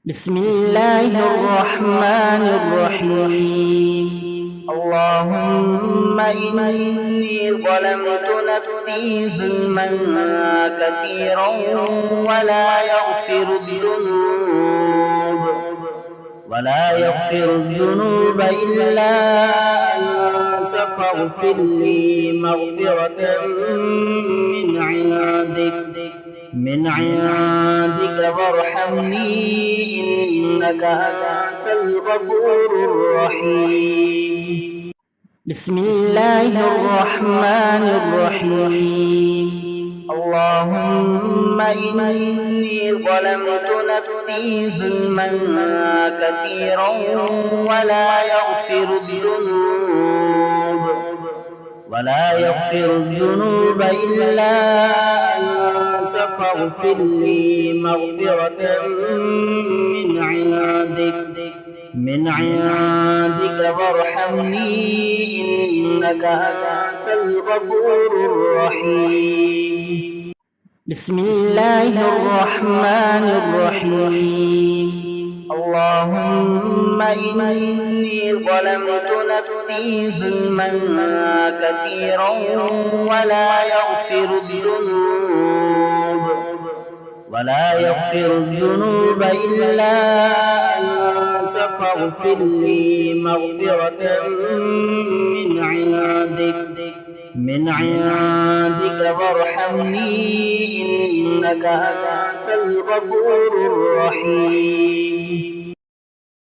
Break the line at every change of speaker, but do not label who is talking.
بسم الله الرحمن الرحيم. اللهم إني ظلمت نفسي ظلما كثيرا ولا يغفر الذنوب إلا أنت فاغفر لي مغفرة من عندك وارحمني إنك أنت الغفور الرحيم. بسم الله الرحمن الرحيم. اللهم إني ظلمت نفسي ظلما كثيرا ولا يغفر الذنوب إلا أنت فاغفر لي مغفرة من عندك وارحمني إنك أنت الغفور الرحيم. بسم الله الرحمن الرحيم. اللهم إني ظلمت نفسي ظلما كثيرا ولا يغفر الذنوب إلا أنت فاغفر لي مغفرة من عندك وارحمني إنك أنت الغفور الرحيم.